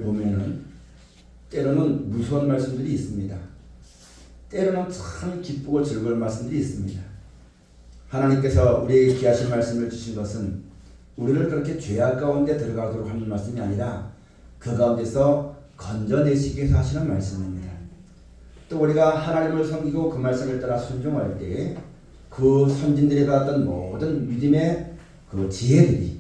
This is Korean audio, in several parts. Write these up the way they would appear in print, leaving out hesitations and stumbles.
보면은 때로는 무서운 말씀들이 있습니다. 때로는 참 기쁘고 즐거운 말씀들이 있습니다. 하나님께서 우리에게 귀하신 말씀을 주신 것은 우리를 그렇게 죄악 가운데 들어가도록 하는 말씀이 아니라 그 가운데서 건져내시기 위해서 하시는 말씀입니다. 또 우리가 하나님을 섬기고 그 말씀을 따라 순종할 때 그 선진들이 받았던 모든 믿음의 그 지혜들이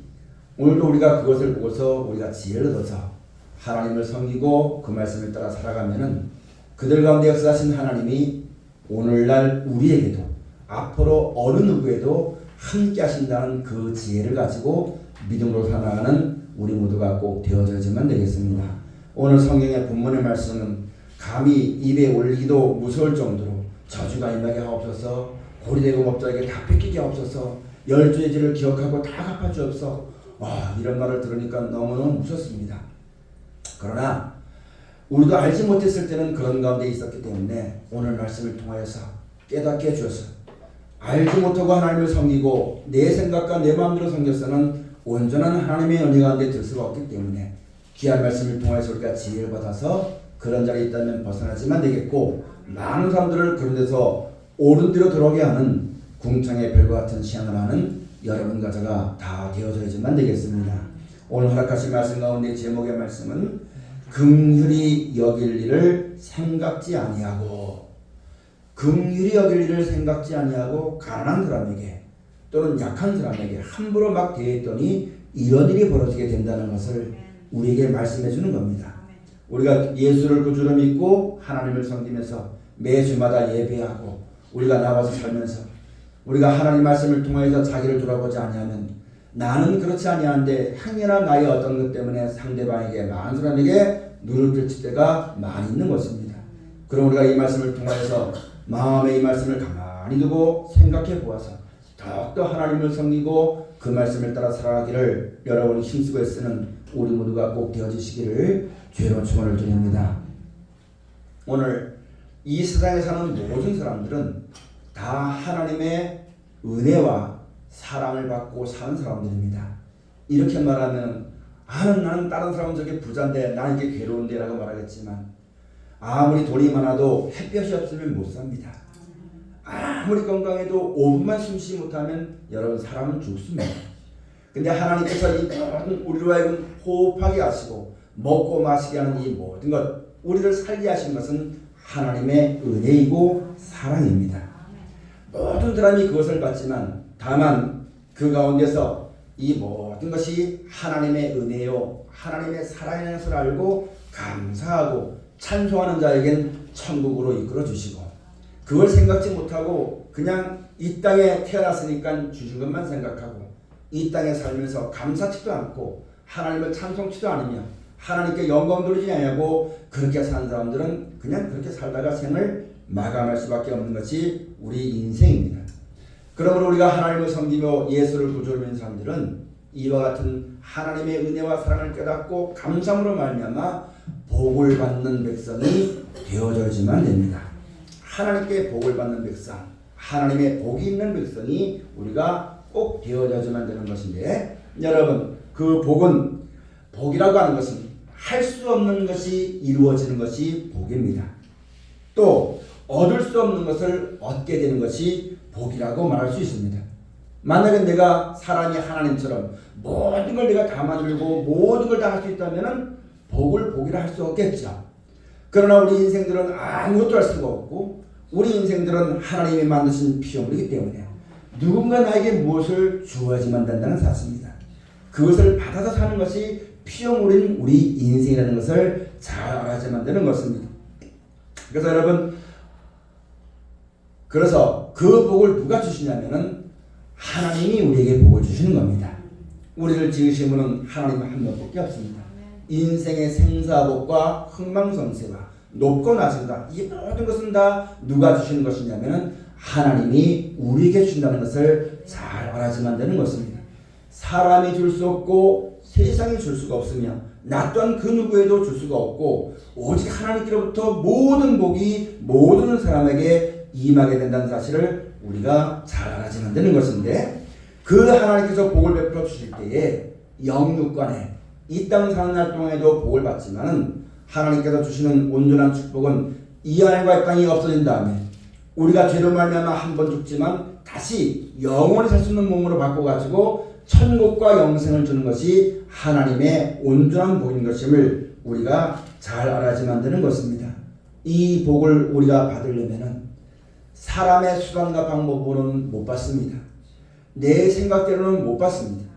오늘도 우리가 그것을 보고서 우리가 지혜를 얻어서 하나님을 섬기고 그 말씀을 따라 살아가면은 그들 가운데 역사하신 하나님이 오늘날 우리에게도 앞으로 어느 누구에도 함께 하신다는 그 지혜를 가지고 믿음으로 살아가는 우리 모두가 꼭 되어져야지만 되겠습니다. 오늘 성경의 본문의 말씀은 감히 입에 올리기도 무서울 정도로 저주가 임하게 하옵소서, 고리되고 목자에게 다 뺏기게 하옵소서, 열주의 죄를 기억하고 다 갚아주옵소서. 이런 말을 들으니까 너무너무 무섭습니다. 그러나 우리도 알지 못했을 때는 그런 가운데 있었기 때문에 오늘 말씀을 통하여서 깨닫게 해주어서 알지 못하고 하나님을 섬기고 내 생각과 내 마음대로 섬겼서는 온전한 하나님의 은혜 가운데 들 수가 없기 때문에 귀한 말씀을 통해서 우리가 지혜를 받아서 그런 자리에 있다면 벗어나지만 되겠고, 많은 사람들을 그런 데서 옳은 대로 들어오게 하는 궁창의 별과 같은 신앙을 하는 여러분과 제가 다 되어져야지만 되겠습니다. 오늘 허락하신 말씀 가운데 제목의 말씀은 긍휼히 여길 일을 생각지 아니하고, 긍휼히 여길 일을 생각지 아니하고 가난한 사람에게 또는 약한 사람에게 함부로 막 대했더니 이런 일이 벌어지게 된다는 것을 우리에게 말씀해 주는 겁니다. 우리가 예수를 구주로 믿고 하나님을 섬기면서 매주마다 예배하고 우리가 나와서 살면서 우리가 하나님 말씀을 통해서 자기를 돌아보지 아니하면 나는 그렇지 아니한데 행여나 나의 어떤 것 때문에 상대방에게 많은 사람에게 눈을 들칠 때가 많이 있는 것입니다. 그럼 우리가 이 말씀을 통해서 마음의 이 말씀을 가만히 두고 생각해 보아서 더욱더 하나님을 섬기고 그 말씀을 따라 살아가기를 여러분이 힘쓰고 애쓰는 우리 모두가 꼭 되어지시기를 죄로 축원을 드립니다. 오늘 이 세상에 사는 모든 사람들은 다 하나님의 은혜와 사랑을 받고 사는 사람들입니다. 이렇게 말하면 나는 다른 사람은 저게 부자인데 나는 이게 괴로운데 라고 말하겠지만, 아무리 돈이 많아도 햇볕이 없으면 못 삽니다. 아무리 건강해도 5분만 숨쉬지 못하면 여러분 사람은 죽습니다. 근데 하나님께서 이 모든 우리로 하여금 호흡하게 하시고 먹고 마시게 하는 이 모든 것, 우리를 살게 하신 것은 하나님의 은혜이고 사랑입니다. 모든 사람이 그것을 받지만 다만 그 가운데서 이 모든 것이 하나님의 은혜요 하나님의 사랑이라는 것을 알고 감사하고 찬송하는 자에겐 천국으로 이끌어 주시고, 그걸 생각지 못하고 그냥 이 땅에 태어났으니까 주신 것만 생각하고 이 땅에 살면서 감사치도 않고 하나님을 찬송치도 않으며 하나님께 영광 돌리지 않냐고 그렇게 사는 사람들은 그냥 그렇게 살다가 생을 마감할 수밖에 없는 것이 우리 인생입니다. 그러므로 우리가 하나님을 섬기며 예수를 구주로 믿는 사람들은 이와 같은 하나님의 은혜와 사랑을 깨닫고 감사함으로 말미암아 복을 받는 백성이 되어져야지만 됩니다. 하나님께 복을 받는 백성, 하나님의 복이 있는 백성이 우리가 꼭 되어져야지만 되는 것인데, 여러분 그 복은, 복이라고 하는 것은 할 수 없는 것이 이루어지는 것이 복입니다. 또 얻을 수 없는 것을 얻게 되는 것이 복이라고 말할 수 있습니다. 만약에 내가 사람이 하나님처럼 모든 걸 내가 다 만들고 모든 걸 다 할 수 있다면 복을 복이라 할 수 없겠죠. 그러나 우리 인생들은 아무것도 할 수가 없고 우리 인생들은 하나님이 만드신 피조물이기 때문에 누군가 나에게 무엇을 주어야지만 된다는 사실입니다. 그것을 받아서 사는 것이 피조물인 우리 인생이라는 것을 잘 알아야만 되는 것입니다. 그래서 여러분, 그래서 그 복을 누가 주시냐면은 하나님이 우리에게 복을 주시는 겁니다. 우리를 지으신 분은 하나님 한 명밖에 없습니다. 인생의 생사복과 흥망성쇠와 높고 낮은가 이 모든 것은 다 누가 주시는 것이냐면은 하나님이 우리에게 준다는 것을 잘 알아야만 되는 것입니다. 사람이 줄 수 없고 세상이 줄 수가 없으며 나 또한 그 누구에도 줄 수가 없고 오직 하나님께로부터 모든 복이 모든 사람에게 임하게 된다는 사실을 우리가 잘 알아야만 되는 것인데, 그 하나님께서 복을 베풀어 주실 때에 영육간에 이 땅 사는 날 동안에도 복을 받지만은 하나님께서 주시는 온전한 축복은 이 하늘과 이 땅이 없어진 다음에 우리가 죄로 말미암아 한 번 죽지만 다시 영원히 살 수 있는 몸으로 바꿔가지고 천국과 영생을 주는 것이 하나님의 온전한 복인 것임을 우리가 잘 알아야지만 되는 것입니다. 이 복을 우리가 받으려면은 사람의 수단과 방법으로는 못 받습니다. 내 생각대로는 못 받습니다.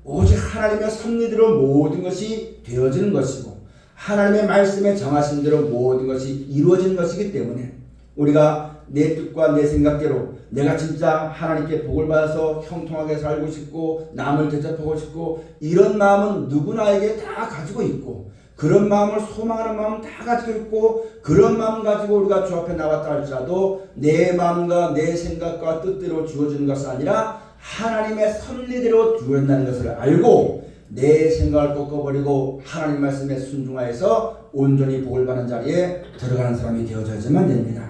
오직 하나님의 섭리대로 모든 것이 되어지는 것이고 하나님의 말씀에 정하신 대로 모든 것이 이루어지는 것이기 때문에 우리가 내 뜻과 내 생각대로 내가 진짜 하나님께 복을 받아서 형통하게 살고 싶고 남을 대접하고 싶고 이런 마음은 누구나에게 다 가지고 있고 그런 마음을 소망하는 마음은 다 가지고 있고 그런 마음 가지고 우리가 주 앞에 나왔다 할지라도 내 마음과 내 생각과 뜻대로 주어지는 것이 아니라 하나님의 섭리대로 주어진다는 것을 알고 내 생각을 꺾어버리고 하나님 말씀에 순종하여서 온전히 복을 받는 자리에 들어가는 사람이 되어져야만 됩니다.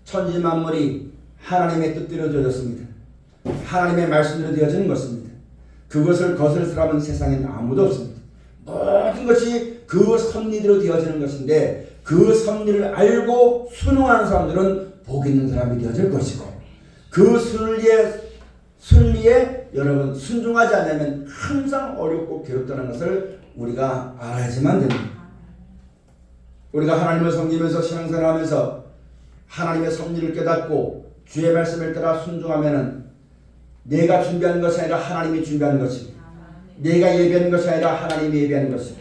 천지 만물이 하나님의 뜻대로 되어졌습니다. 하나님의 말씀대로 되어지는 것입니다. 그것을 거스를 사람은 세상에는 아무도 없습니다. 모든 것이 그 섭리대로 되어지는 것인데 그 섭리를 알고 순응하는 사람들은 복 있는 사람이 되어질 것이고 그 순리에 여러분 순종하지 않으면 항상 어렵고 괴롭다는 것을 우리가 알아야지만 됩니다. 우리가 하나님을 섬기면서 신앙생활하면서 하나님의 섭리를 깨닫고 주의 말씀을 따라 순종하면은 내가 준비하는 것이 아니라 하나님이 준비하는 것이고 내가 예비하는 것이 아니라 하나님이 예비하는 것이고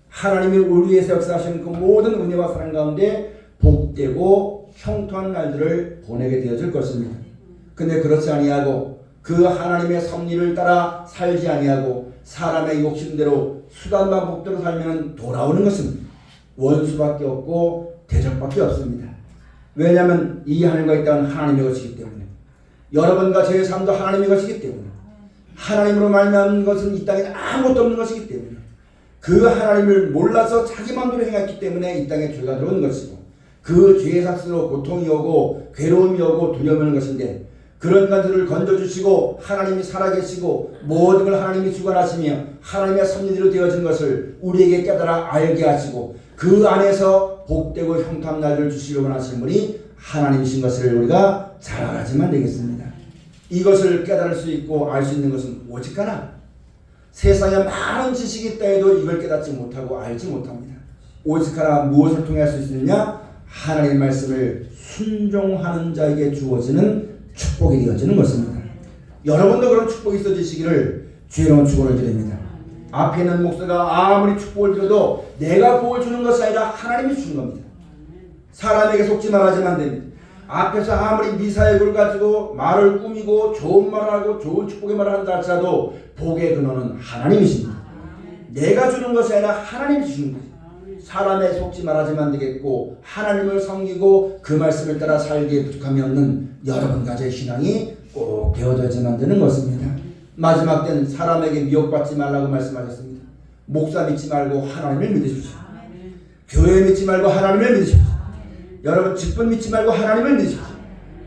하나님이 우리 위해서 역사하시는 그 모든 은혜와 사랑 가운데 복되고 형통한 날들을 보내게 되어질 것입니다. 근데 그렇지 아니하고 그 하나님의 섭리를 따라 살지 아니하고 사람의 욕심대로 수단과 복대로 살면 돌아오는 것은 원수밖에 없고 대적밖에 없습니다. 왜냐하면 이 하늘과 이 땅은 하나님의 것이기 때문에 여러분과 제 삶도 하나님의 것이기 때문에 하나님으로 말미암은 것은 이 땅에 아무것도 없는 것이기 때문에 그 하나님을 몰라서 자기 마음대로 행했기 때문에 이 땅에 죄가 들어오는 것이고 그 죄의 삭스로 고통이 오고 괴로움이 오고 두려움이 오는 것인데 그런 것들을 건져주시고 하나님이 살아계시고 모든 걸 하나님이 주관하시며 하나님의 섭리대로 되어진 것을 우리에게 깨달아 알게 하시고 그 안에서 복되고 형통한 날을 주시려고 하시는 분이 하나님이신 것을 우리가 잘 알아야지만 되겠습니다. 이것을 깨달을 수 있고 알 수 있는 것은 오직 하나 세상에 많은 지식이 있다 해도 이걸 깨닫지 못하고 알지 못합니다. 오직 하나 무엇을 통해 할 수 있느냐 하나님의 말씀을 순종하는 자에게 주어지는 축복이 되어지는 것입니다. 여러분도 그런 축복이 있어지시기를 주의 이름으로 축원을 드립니다. 앞에 있는 목사가 아무리 축복을 드려도 내가 복을 주는 것이 아니라 하나님이 주는 겁니다. 사람에게 속지 말아야지만 됩니다. 앞에서 아무리 미사역을 가지고 말을 꾸미고 좋은 말을 하고 좋은 축복의 말을 한다 할지라도 복의 근원은 하나님이십니다. 내가 주는 것이 아니라 하나님이 주는 거예요. 사람에 속지 말아야지만 되겠고 하나님을 섬기고 그 말씀을 따라 살기에 부족함이 없는 여러분과 제 신앙이 꼭 되어져야지만 되는 것입니다. 마지막 때는 사람에게 미혹받지 말라고 말씀하셨습니다. 목사 믿지 말고 하나님을 믿으십시오. 교회 믿지 말고 하나님을 믿으십시오. 여러분 직분 믿지 말고 하나님을 믿으십시오.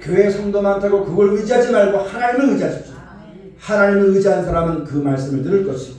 교회 성도 많다고 그걸 의지하지 말고 하나님을 의지하십시오. 하나님을 의지한 사람은 그 말씀을 들을 것이고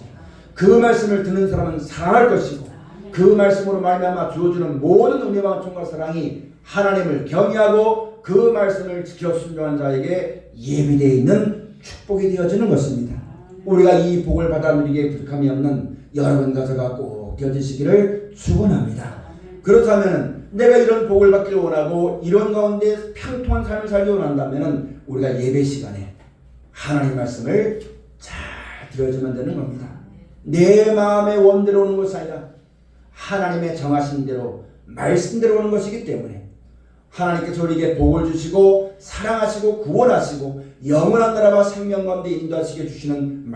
그 말씀을 듣는 사람은 살아날 것이고 그 말씀으로 말미암아 주어주는 모든 은혜와 총과 사랑이 하나님을 경외하고 그 말씀을 지켜 순종한 자에게 예비되어 있는 축복이 되어지는 것입니다. 우리가 이 복을 받아 누리기에 부족함이 없는 여러분과 저가 꼭 되어지시기를 축원합니다. 그렇다면 내가 이런 복을 받기를 원하고 이런 가운데 평통한 삶을 살기 원한다면 우리가 예배 시간에 하나님 말씀을 잘 들어야지만 되는 겁니다. 내 마음의 원대로 오는 것이 아니라 하나님의 정하신 대로 말씀대로 오는 것이기 때문에 하나님께서 우리에게 복을 주시고 사랑하시고 구원하시고 영원한 나라와 생명 가운데 인도하시게 주시는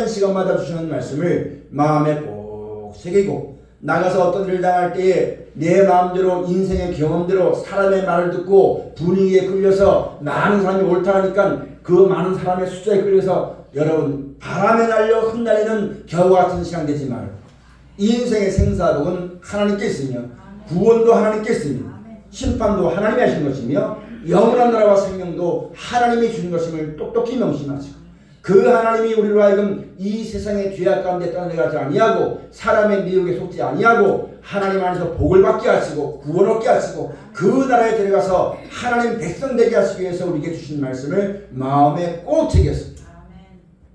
시간마다 주시는 말씀을 마음에 꼭 새기고 나가서 어떤 일을 당할 때에 내 마음대로 인생의 경험대로 사람의 말을 듣고 분위기에 끌려서 많은 사람이 옳다 하니까 그 많은 사람의 숫자에 끌려서 여러분 바람에 날려 흩날리는 겨우 같은 시간 되지 말고 인생의 생사복은 하나님께 있으며 구원도 하나님께 있으며 심판도 하나님이 하신 것이며 영원한 나라와 생명도 하나님이 주신 것임을 똑똑히 명심하시고 그 하나님이 우리로 하여금 이 세상의 죄악 가운데 떠나가지 아니하고 사람의 미혹에 속지 아니하고 하나님 안에서 복을 받게 하시고 구원 얻게 하시고 그 나라에 들어가서 하나님 백성 되게 하시기 위해서 우리에게 주신 말씀을 마음에 꼭 새겼습니다.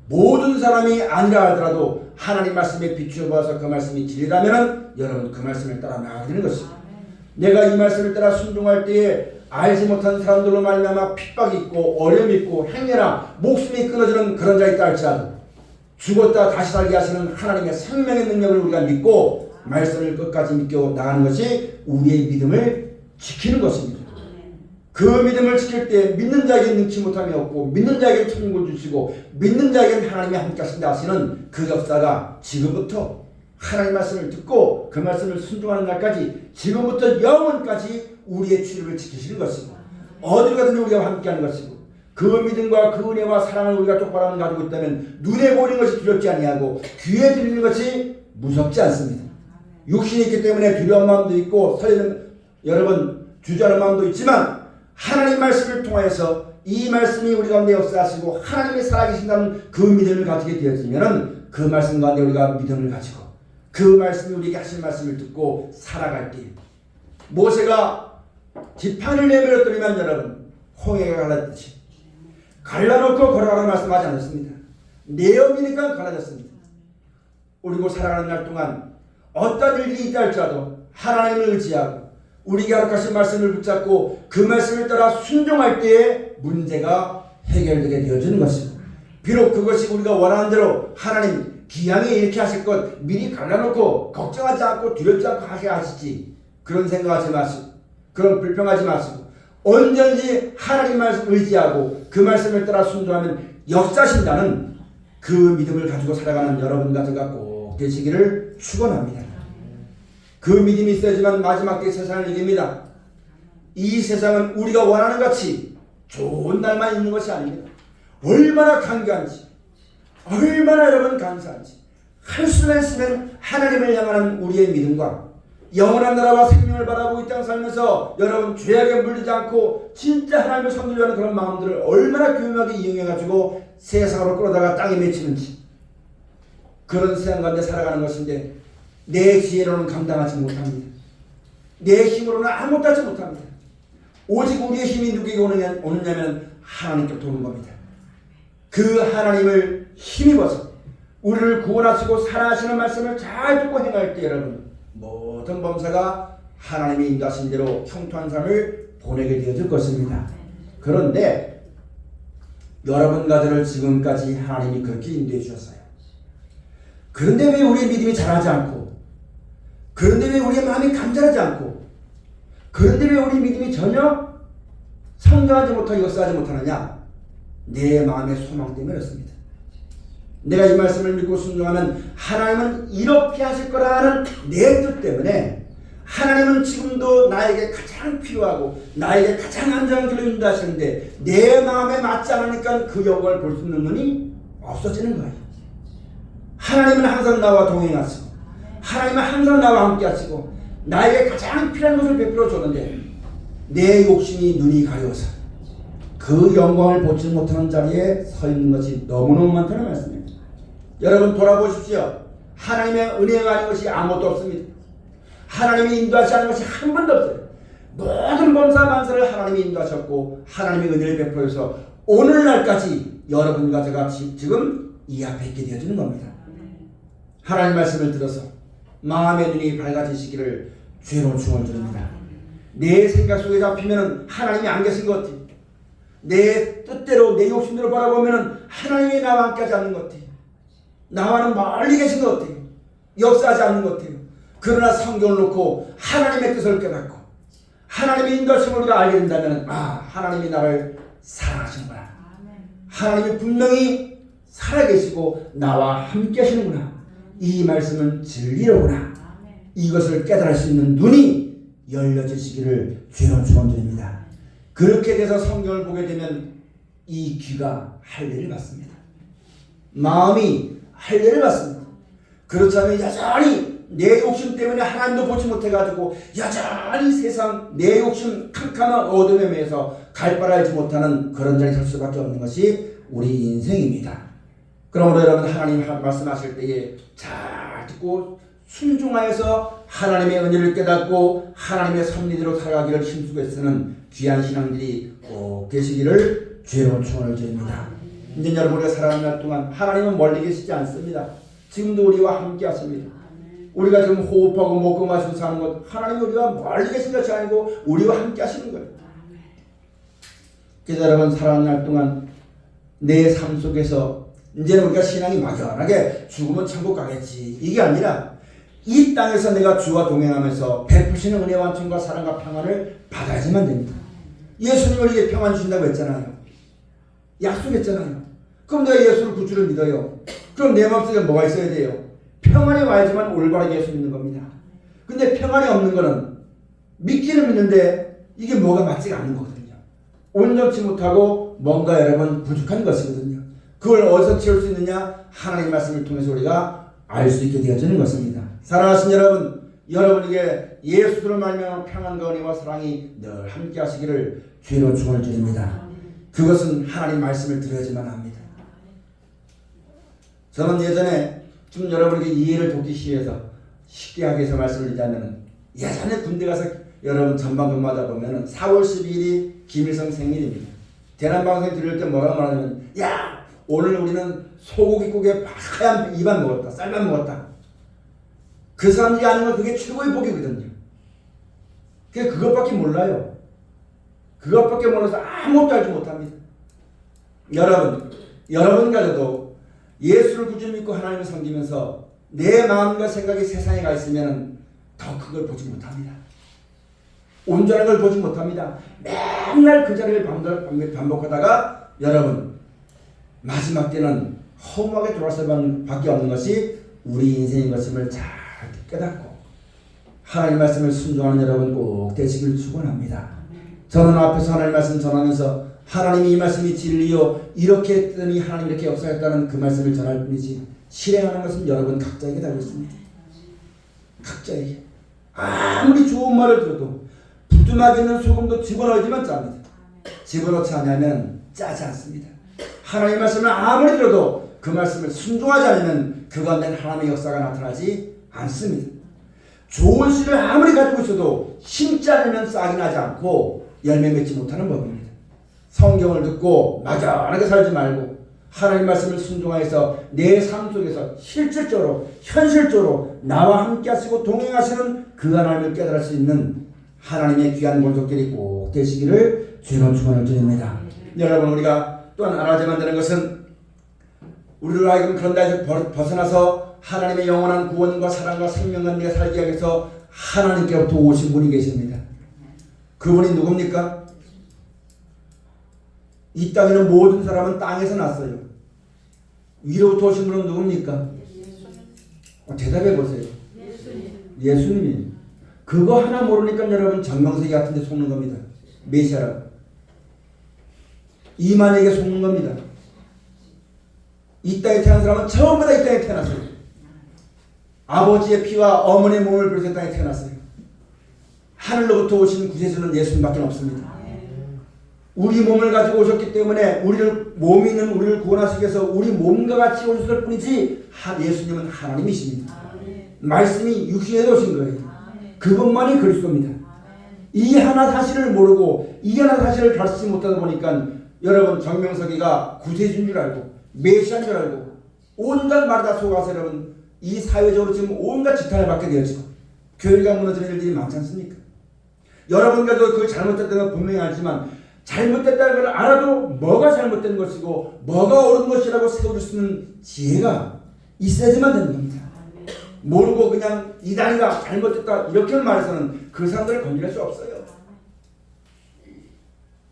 모든 사람이 아니라 하더라도 하나님 말씀에 비추어 보아서 그 말씀이 진리라면 여러분 그 말씀을 따라 나가게 되는 것입니다. 내가 이 말씀을 따라 순종할 때에 알지 못한 사람들로 말미암아 핍박이 있고 어려움이 있고 행여나 목숨이 끊어지는 그런 자에 따를지라도 죽었다 다시 살게 하시는 하나님의 생명의 능력을 우리가 믿고 말씀을 끝까지 믿고 나가는 것이 우리의 믿음을 지키는 것입니다. 그 믿음을 지킬 때 믿는 자에게 능치 못함이 없고 믿는 자에게 천국을 주시고 믿는 자에게 하나님이 함께 하신다 하시는 그 역사가 지금부터 하나님 말씀을 듣고 그 말씀을 순종하는 날까지 지금부터 영원까지 우리의 출입을 지키시는 것이고 어디로 가든지 우리가 함께하는 것이고 그 믿음과 그 은혜와 사랑을 우리가 똑바로 가지고 있다면 눈에 보이는 것이 두렵지 아니하고 귀에 들리는 것이 무섭지 않습니다. 육신이 있기 때문에 두려운 마음도 있고 설레는 여러분 주저하는 마음도 있지만 하나님 말씀을 통하여서 이 말씀이 우리 가운데 역사하시고 하나님이 살아계신다는 그 믿음을 가지게 되었으면 그 말씀 가운데 우리가 믿음을 가지고 그 말씀이 우리에게 하신 말씀을 듣고 살아갈 때 모세가 지팡이를 내밀었더니만 여러분 홍해가 갈랐듯이 갈라놓고 걸어가라고 말씀하지 않았습니다. 내어미니까 갈라졌습니다. 우리고 살아가는 날 동안 어떤 일이 있다 할지라도 하나님을 의지하고 우리에게 허락하신 말씀을 붙잡고 그 말씀을 따라 순종할 때에 문제가 해결되게 되어지는 것입니다. 비록 그것이 우리가 원하는 대로 하나님 기왕에 이렇게 하실 것 미리 갈라놓고 걱정하지 않고 두렵지 않고 하게 하시지 그런 생각하지 마시고 그런 불평하지 마시고 언제든지 하나님 말씀 의지하고 그 말씀을 따라 순종하면 역사하신다는 그 믿음을 가지고 살아가는 여러분과 제가 꼭 되시기를 축원합니다. 그 믿음이 있어야지만 마지막 때 세상을 이깁니다. 이 세상은 우리가 원하는 같이 좋은 날만 있는 것이 아닙니다. 얼마나 간교한지 얼마나 여러분 감사한지 할 수만 있으면 하나님을 향하는 우리의 믿음과 영원한 나라와 생명을 바라보고 이 땅 살면서 여러분 죄악에 물리지 않고 진짜 하나님을 섬기려는 그런 마음들을 얼마나 교묘하게 이용해가지고 세상으로 끌어다가 땅에 맺히는지 그런 세상 가운데 살아가는 것인데 내 지혜로는 감당하지 못합니다. 내 힘으로는 아무것도 하지 못합니다. 오직 우리의 힘이 누구에게 오느냐면 하나님께 도는 겁니다. 그 하나님을 힘입어서 우리를 구원하시고 사랑하시는 말씀을 잘 듣고 행할 때 여러분 모든 범사가 하나님이 인도하신 대로 형통한 삶을 보내게 되어질 것입니다. 그런데 여러분과 저를 지금까지 하나님이 그렇게 인도해 주셨어요. 그런데 왜 우리의 믿음이 자라지 않고 그런데 왜 우리의 마음이 간절하지 않고 그런데 왜 우리 믿음이 전혀 성장하지 못하고 역사하지 못하느냐? 내 마음의 소망 때문에 그렇습니다. 내가 이 말씀을 믿고 순종하면 하나님은 이렇게 하실 거라는 내 뜻 때문에 하나님은 지금도 나에게 가장 필요하고 나에게 가장 안전한 길로 인도하시는데 내 마음에 맞지 않으니까 그 영광을 볼 수 있는 눈이 없어지는 거예요. 하나님은 항상 나와 동행하시고 하나님은 항상 나와 함께 하시고 나에게 가장 필요한 것을 베풀어 줬는데 내 욕심이 눈이 가려워서 그 영광을 보지 못하는 자리에 서 있는 것이 너무너무 많다는 말씀입니다. 여러분 돌아보십시오. 하나님의 은혜가 아닌 것이 아무것도 없습니다. 하나님이 인도하지 않은 것이 한 번도 없어요. 모든 범사 만사를 하나님이 인도하셨고 하나님의 은혜를 베풀어서 오늘날까지 여러분과 제가 지금 이 앞에 있게 되어지는 겁니다. 하나님 말씀을 들어서 마음의 눈이 밝아지시기를 주의 축원을 드립니다. 내 생각 속에 잡히면 하나님이 안 계신 것 같아요. 내 뜻대로 내 욕심대로 바라보면 하나님이 나와 함께 하지 않는 것 같아요. 나와는 멀리 계신 것 같아요. 역사하지 않는 것 같아요. 그러나 성경을 놓고 하나님의 뜻을 깨닫고 하나님의 인도하심을 우리가 알게 된다면 하나님이 나를 사랑하시는구나. 하나님이 분명히 살아계시고 나와 함께 하시는구나. 이 말씀은 진리로구나. 이것을 깨달을 수 있는 눈이 열려지시기를 주의 축원드립니다. 그렇게 돼서 성경을 보게 되면 이 귀가 할례를 받습니다. 마음이 할례를 받습니다. 그렇지 않으면 여전히 내 욕심 때문에 하나님도 보지 못해가지고 여전히 세상 내 욕심 캄캄한 어둠에 매여서 갈 바를 알지 못하는 그런 자리에 설 수밖에 없는 것이 우리 인생입니다. 그러므로 여러분 하나님 말씀하실 때에 잘 듣고 순종하여서 하나님의 은혜를 깨닫고 하나님의 섭리대로 살아가기를 힘쓰고 애쓰는 귀한 신앙들이 꼭 계시기를 주로 축원을 드립니다. 이제 여러분 우리가 살아가는 날 동안 하나님은 멀리 계시지 않습니다. 지금도 우리와 함께 하십니다. 우리가 지금 호흡하고 먹고 마시고 사는 것 하나님이 우리가 멀리 계신 것이 아니고 우리와 함께 하시는 거예요. 그래서 여러분 살아가는 날 동안 내 삶 속에서 이제는 우리가 신앙이 막연하게 죽으면 천국 가겠지 이게 아니라 이 땅에서 내가 주와 동행하면서 베푸시는 은혜와 완전과 사랑과 평안을 받아야지만 됩니다. 예수님은 우리에게 평안 주신다고 했잖아요. 약속했잖아요. 그럼 내가 예수를 구주를 믿어요. 그럼 내 마음속에 뭐가 있어야 돼요? 평안이 와야지만 올바르게 예수 믿는 겁니다. 근데 평안이 없는 거는 믿기는 믿는데 이게 뭐가 맞지가 않는 거거든요. 온전치 못하고 뭔가 여러분 부족한 것이거든요. 그걸 어디서 채울 수 있느냐? 하나님의 말씀을 통해서 우리가 알 수 있게 되어지는 것입니다. 사랑하신 여러분, 여러분에게 예수로 말미암아 평안과 은혜와 사랑이 늘 함께 하시기를 주로 축원을 드립니다. 그것은 하나님 말씀을 들어야지만 합니다. 저는 예전에 좀 여러분에게 이해를 돕기 위해서 쉽게 하기 위해서 말씀을 드리자면 예전에 군대 가서 여러분 전방 근무하다 보면 4월 12일이 김일성 생일입니다. 대남방송에 들을 때 뭐라고 말하냐면 야 오늘 우리는 소고기국에 하얀 입안 먹었다. 쌀만 먹었다. 그 사람들이 아는 건 그게 최고의 복이거든요. 그것밖에 몰라요. 그것밖에 몰라서 아무것도 알지 못합니다. 여러분까지도 예수를 구주 믿고 하나님을 섬기면서 내 마음과 생각이 세상에 가 있으면 더 큰 걸 보지 못합니다. 온전한 걸 보지 못합니다. 맨날 그 자리를 반복하다가 여러분 마지막 때는 허무하게 돌아설 밖에 없는 것이 우리 인생인 것임을 잘 깨닫고 하나님 말씀을 순종하는 여러분 꼭 되시길 축원합니다. 저는 앞에서 하나님 말씀 전하면서 하나님이 이 말씀이 진리요 이렇게 했더니 하나님 이렇게 역사했다는 그 말씀을 전할 뿐이지 실행하는 것은 여러분 각자에게 달려 있습니다. 각자에게 아무리 좋은 말을 들어도 부뚜막에 있는 소금도 집어넣지만 짭니다. 집어넣지 않으면 짜지 않습니다. 하나님의 말씀을 아무리 들어도 그 말씀을 순종하지 않으면 그 가운데 하나님의 역사가 나타나지 않습니다. 좋은 씨를 아무리 가지고 있어도 심지 않으면 싹이 나지 않고 열매 맺지 못하는 법입니다. 성경을 듣고 막연하게 살지 말고 하나님 말씀을 순종하여서 내 삶 속에서 실질적으로 현실적으로 나와 함께 하시고 동행하시는 그 하나님을 깨달을 수 있는 하나님의 귀한 권속들이 꼭 되시기를 주님은 축원을 드립니다. 여러분 우리가 또한 알아야만 되는 것은 우리를 하여금 그런 데서 벗어나서 하나님의 영원한 구원과 사랑과 생명과 은혜가 살게 하기 위해서 하나님께로부터 오신 분이 계십니다. 그분이 누굽니까? 이 땅에는 모든 사람은 땅에서 났어요. 위로부터 오신 분은 누굽니까? 대답해 보세요. 예수님이. 그거 하나 모르니까 여러분 정명석이 같은 데 속는 겁니다. 메시아라고. 이만에게 속는 겁니다. 이 땅에 태어난 사람은 전부 다 이 땅에 태어났어요. 아버지의 피와 어머니의 몸을 비롯해 땅에 태어났어요. 하늘로부터 오신 구세주는 예수님밖에 없습니다. 우리 몸을 가지고 오셨기 때문에 몸이 있는 우리를 구원하시기 위해서 우리 몸과 같이 오셨을 뿐이지 예수님은 하나님이십니다. 말씀이 육신에 오신 거예요. 그것만이 그리스도입니다. 이 하나 사실을 모르고 이 하나 사실을 가르치지 못하다 보니까 여러분 정명석이가 구세주인 줄 알고 메시아인 줄 알고 온갖 말을 다 속아서 여러분 이 사회적으로 지금 온갖 지탄을 받게 되어지고 교회가 무너지는 일들이 많지 않습니까? 여러분들도 그 잘못됐다는 건 분명히 알지만 잘못됐다는 걸 알아도 뭐가 잘못된 것이고 뭐가 옳은 것이라고 세워줄 수 있는 지혜가 있어야지만 되는 겁니다. 모르고 그냥 이단이다 잘못됐다 이렇게 말해서는 그 사람들을 건드릴 수 없어요.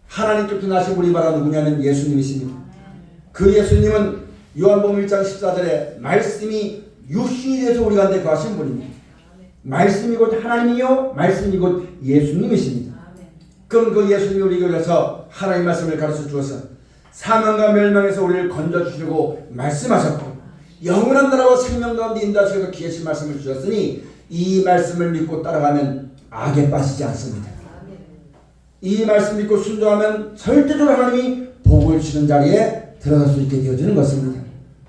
하나님께서 나신 우리 바라 누구냐면 예수님이십니다. 그 예수님은 요한복음 1장 14절에 말씀이 육신이 돼서 우리 가운데 거하신 분입니다. 말씀이 곧 하나님이요 말씀이 곧 예수님이십니다. 그럼 그 예수님이 우리에게 위해서 하나님 말씀을 가르쳐 주어서 사망과 멸망에서 우리를 건져주시려고 말씀하셨고 영원한 나라와 생명 가운데 인도하시려고 귀하신 말씀을 주셨으니 이 말씀을 믿고 따라가면 악에 빠지지 않습니다. 이 말씀 믿고 순종하면 절대적으로 하나님이 복을 주시는 자리에 들어갈 수 있게 되어지는 것입니다.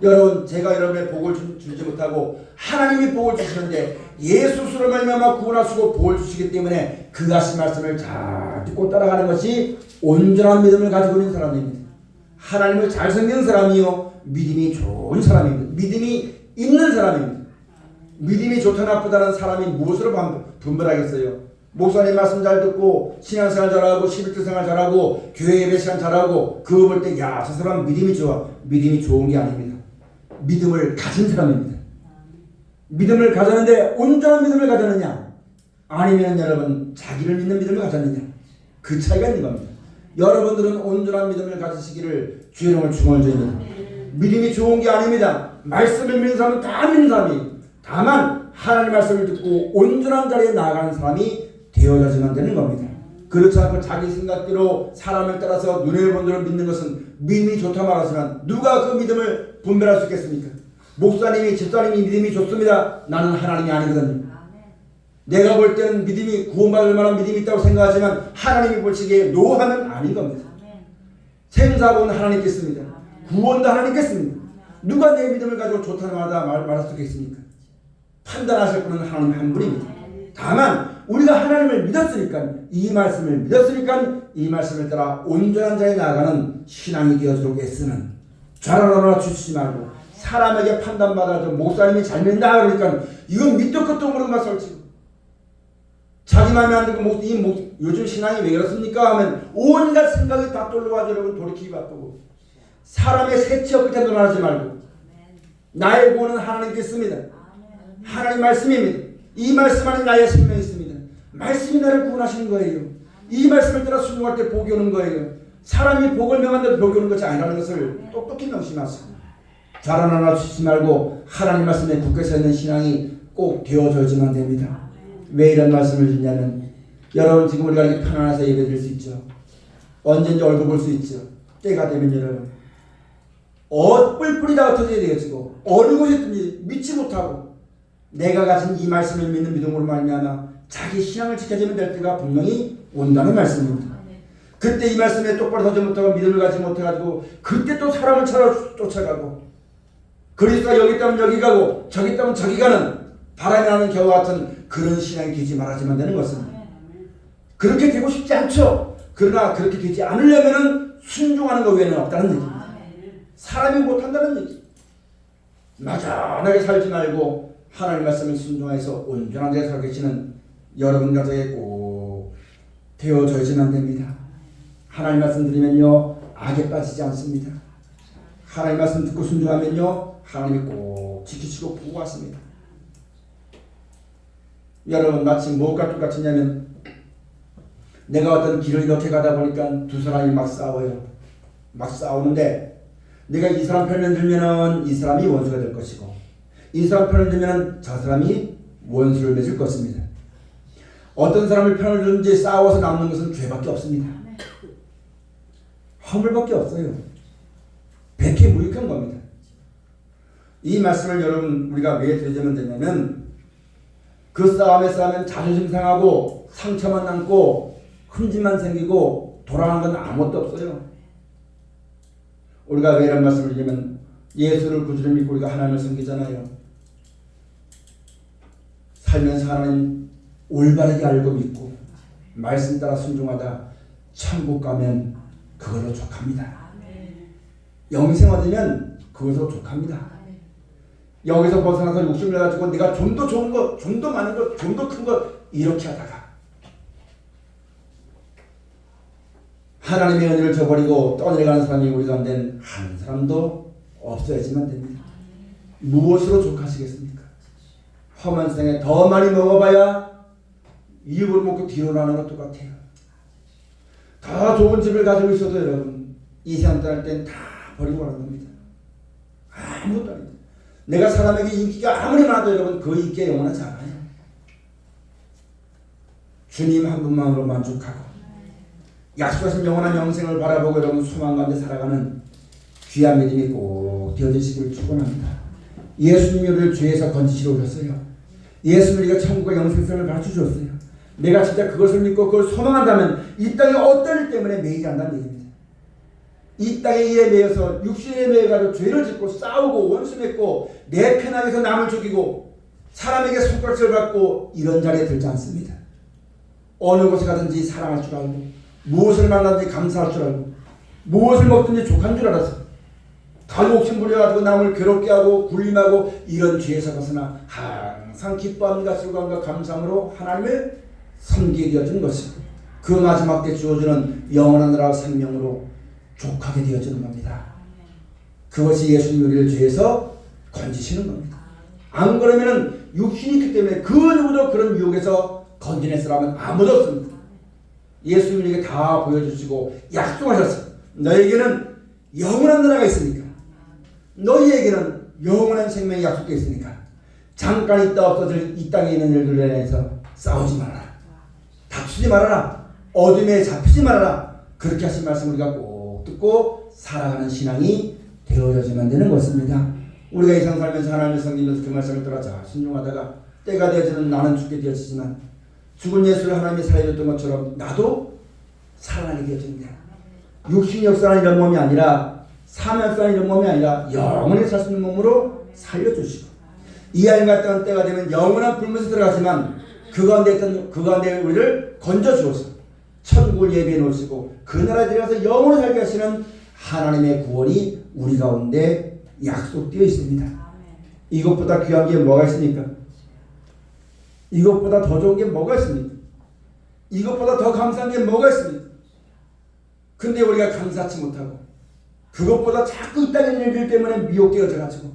여러분, 제가 여러분의 복을 주지 못하고 하나님이 복을 주시는데 예수 스스로 말미암아 구원하시고 복을 주시기 때문에 그 하신 말씀을 잘 듣고 따라가는 것이 온전한 믿음을 가지고 있는 사람입니다. 하나님을 잘 섬기는 사람이요, 믿음이 좋은 사람입니다. 믿음이 있는 사람입니다. 믿음이 좋다 나쁘다는 사람이 무엇으로 분별하겠어요? 목사님 말씀 잘 듣고 신앙생활 잘하고 11조 생활 잘하고 교회 예배 시간 잘하고 그거 볼 때 야, 저 사람 믿음이 좋아. 믿음이 좋은 게 아닙니다. 믿음을 가진 사람입니다. 믿음을 가졌는데 온전한 믿음을 가졌느냐, 아니면 여러분 자기를 믿는 믿음을 가졌느냐, 그 차이가 있는 겁니다. 여러분들은 온전한 믿음을 가지시기를 주의 이름을 축원드립니다. 믿음이 좋은 게 아닙니다. 말씀을 믿는 사람은 다 믿는 사람이, 다만 하나님의 말씀을 듣고 온전한 자리에 나아가는 사람이 되어야지만 되는 겁니다. 그렇지 않고 자기 생각대로 사람을 따라서 눈에 본 대로 믿는 것은 믿음이 좋다 말하지만 누가 그 믿음을 분별할 수 있겠습니까? 목사님이 집사님이 믿음이 좋습니다. 나는 하나님이 아니거든요. 내가 볼 때는 믿음이 구원받을 만한 믿음이 있다고 생각하지만 하나님이 보시기에 노하면 아닌 겁니다. 생사고는 하나님 있겠습니다. 구원도 하나님 있겠습니다. 누가 내 믿음을 가지고 좋다는 말할 수 있겠습니까? 판단하실 분은 하나님 한 분입니다. 다만 우리가 하나님을 믿었으니까, 이 말씀을 믿었으니까 이 말씀을 따라 온전한 자에 나아가는 신앙이 되어지도록 애쓰는, 좌라나라 주시지 말고 사람에게 판단받아서 목사님이 잘 믿는다 그러니까 이건 밑도 끝도 모르는 것을 치고 자기 마음에 안 들고 요즘 신앙이 왜 그렇습니까 하면 온갖 생각이 다 돌려가지고 여러분 돌이키기 바쁘고, 사람의 새치어 끝에 논하지 말고 나의 구원은 하나님께 있습니다. 하나님 말씀입니다. 이 말씀 안에 나의 생명이 있습니다. 말씀이 나를 구원하시는 거예요. 이 말씀을 따라 순종할 때 복이 오는 거예요. 사람이 복을 명한다고 복이 오는 것이 아니라는 것을 똑똑히 명심하세요. 자라나나 주지 말고 하나님 말씀에 굳게 서 있는 신앙이 꼭 되어져야지만 됩니다. 왜 이런 말씀을 드리냐면, 여러분 지금 우리가 이렇게 편안해서 예배드릴 수 있죠. 언제든지 얼굴 볼 수 있죠. 때가 되면 여러분 뿔뿔이 다 흩어져야 되어지고 어느 곳에 있든지 믿지 못하고 내가 가진 이 말씀을 믿는 믿음으로 말미암아 자기 신앙을 지켜지면 될 때가 분명히 온다는 말씀입니다. 그때 이 말씀에 똑바로 서지 못하고 믿음을 가지 못해가지고 그때 또 사람을 쫓아가고, 그리스도가 여기 있다면 여기 가고 저기 있다면 저기 가는 바람이 나는 겨와 같은 그런 신앙이 되지 말아야지만 되는 것은, 그렇게 되고 싶지 않죠. 그러나 그렇게 되지 않으려면 순종하는 것 외에는 없다는 얘기입니다. 사람이 못한다는 얘기. 막연하게 살지 말고 하나님 말씀을 순종해서 온전한 자에 살고 계시는 여러분 가정에 꼭 되어져야지만 됩니다. 하나님 말씀 드리면요 악에 빠지지 않습니다. 하나님 말씀 듣고 순종하면요 하나님이 꼭 지키시고 보호하십니다. 여러분 마치 뭐가 똑같으냐면, 내가 어떤 길을 이렇게 가다 보니까 두 사람이 막 싸워요. 막 싸우는데 내가 이 사람 편을 들면은 이 사람이 원수가 될 것이고, 이 사람 편을 들면은 저 사람이 원수를 맺을 것입니다. 어떤 사람을 편을 들든지 싸워서 남는 것은 죄밖에 없습니다. 허물밖에 없어요. 백해 무익한 겁니다. 이 말씀을 여러분 우리가 왜 드리자면 되냐면, 그 싸움에 싸우면 자존심 상하고 상처만 남고 흠집만 생기고 돌아가는 건 아무것도 없어요. 우리가 왜 이런 말씀을 드리냐면, 예수를 구주를 믿고 우리가 하나님을 섬기잖아요. 살면서 하나님 올바르게 알고 믿고 말씀 따라 순종하다 천국 가면 그걸로 족합니다. 영생 얻으면 그것으로 족합니다. 여기서 벗어나서 욕심을 가지고 내가 좀 더 좋은 것, 좀 더 많은 것, 좀 더 큰 것 이렇게 하다가 하나님의 은혜를 저버리고 떠내려가는 사람이 우리 가운데는 한 사람도 없어야지만 됩니다. 무엇으로 족하시겠습니까? 험한 세상에 더 많이 먹어봐야 입을 먹고 뒤로 나는 것 똑같아요. 더 좋은 집을 가지고 있어도 여러분 이 세상 떠날 땐 다 버리고 가는 겁니다. 아무것도 아닙니다. 내가 사람에게 인기가 아무리 많아도 여러분 그 인기가 영원하지 않아요. 주님 한 분만으로 만족하고 약속하신 영원한 영생을 바라보고 여러분 소망 가운데 살아가는 귀한 믿음이 꼭 되어지시기를 축원합니다. 예수님이 우리를 죄에서 건지시러 오셨어요. 예수님이 우리가 천국과 영생성을 가르쳐 주셨어요. 내가 진짜 그것을 믿고 그걸 소망한다면 이 땅에 어떤 일 때문에 매이지 않는다는 얘기입니다. 이 땅에 의해 매여서 육신에 매여가지고 죄를 짓고 싸우고 원수 맺고 내 편하게서 남을 죽이고 사람에게 손가락질 받고 이런 자리에 들지 않습니다. 어느 곳에 가든지 사랑할 줄 알고 무엇을 만나든지 감사할 줄 알고 무엇을 먹든지 족한 줄 알아서 더 욕심 부려가지고 남을 괴롭게 하고 굴림하고 이런 죄에서 벗어나 항상 기뻐함과 즐거움과 감사함으로 하나님을 섬기게 되어지는 것이고 그 마지막 때 주어지는 영원한 나라 생명으로 족하게 되어지는 겁니다. 그것이 예수님 우리를 죄에서 건지시는 겁니다. 안 그러면은 육신이 있기 때문에 그 누구도 그런 유혹에서 건져낼 사람은 아무도 없습니다. 예수님에게 다 보여주시고 약속하셨어요. 너에게는 영원한 나라가 있으니까 너희에게는 영원한 생명이 약속되어 있으니까 잠깐 있다 없어질 이 땅에 있는 일들에 대해서 싸우지 말아라. 다투지 말아라. 어둠에 잡히지 말아라. 그렇게 하신 말씀 우리가 꼭 듣고 살아가는 신앙이 되어져야만 되는 것입니다. 우리가 이 세상 살면서 하나님을 섬기면서 그 말씀을 따라 순종하다가 때가 되어지는 나는 죽게 되어지지만 죽은 예수를 하나님이 살려줬던 것처럼 나도 살아나게 되어집니다. 육신이 역사하는 이런 몸이 아니라 사명 역사하는 이런 몸이 아니라 영원히 살 수 있는 몸으로 살려주시고 이 아이 같은 때가 되면 영원한 불못에 들어가지만 그 가운데 우리를 건져주어서 천국을 예비해 놓으시고 그 나라에 들어가서 영원히 살게 하시는 하나님의 구원이 우리 가운데 약속되어 있습니다. 이것보다 귀한 게 뭐가 있습니까? 이것보다 더 좋은 게 뭐가 있습니까? 이것보다 더 감사한 게 뭐가 있습니까? 근데 우리가 감사치 못하고 그것보다 자꾸 이 땅의 일들 때문에 미혹되어져 가지고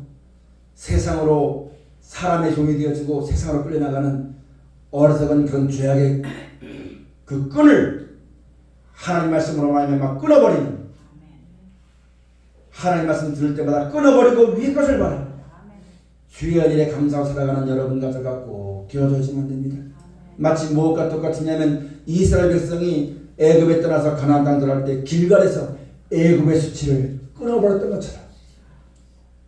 세상으로 사람의 종이 되어지고 세상으로 끌려나가는 어리석은 그런 죄악의 그 끈을 하나님 말씀으로 말미암아 끊어버리는, 하나님 말씀 들을 때마다 끊어버리고 위의 것을 바라 주의 은혜에 감사하고 살아가는 여러분과 저가 꼭 되어져야지만 됩니다. 마치 무엇과 똑같으냐면 이스라엘 백성이 애굽에 떠나서 가나안 땅 들어갈 때 길갈에서 애굽의 수치를 끊어버렸던 것처럼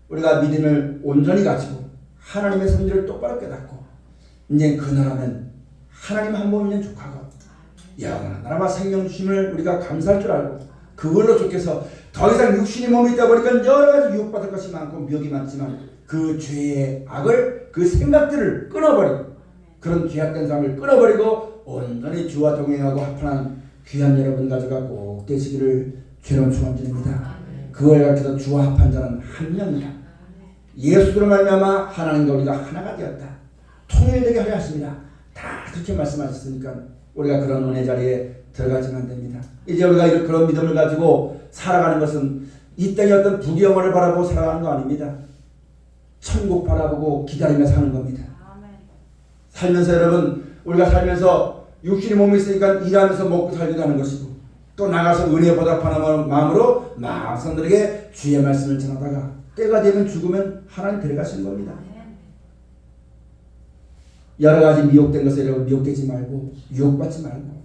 우리가 믿음을 온전히 가지고 하나님의 선지를 똑바로 깨닫고 이제 그 나라는 하나님 한 몸이면 족하고 영원한 나라와 생명 주심을 우리가 감사할 줄 알고 그걸로 족해서 더 이상 육신이 몸이 있다 보니까 여러 가지 유혹받을 것이 많고 미혹이 많지만 그 죄의 악을 그 생각들을 끊어버리고 그런 죄악된 삶을 끊어버리고 온전히 주와 동행하고 합한 귀한 여러분 가져가 꼭 되시기를 주로 축원드립니다. 그걸 가르쳐서 주와 합한 자는 한 명이다. 예수로 말미암아 하나님과 우리가 하나가 되었다. 통일되게 하려 하십니다. 다 그렇게 말씀하셨으니까 우리가 그런 은혜 자리에 들어가지만 됩니다. 이제 우리가 그런 믿음을 가지고 살아가는 것은 이 땅의 어떤 부귀영화를 바라보고 살아가는 거 아닙니다. 천국 바라보고 기다리며 사는 겁니다. 살면서 여러분 우리가 살면서 육신이 몸이 있으니까 일하면서 먹고 살기도 하는 것이고 또 나가서 은혜 보답하는 마음으로 마음성들에게 주의 말씀을 전하다가 때가 되면 죽으면 하나님 데려가시는 겁니다. 여러 가지 미혹된 것에 여러분 미혹되지 말고 유혹받지 말고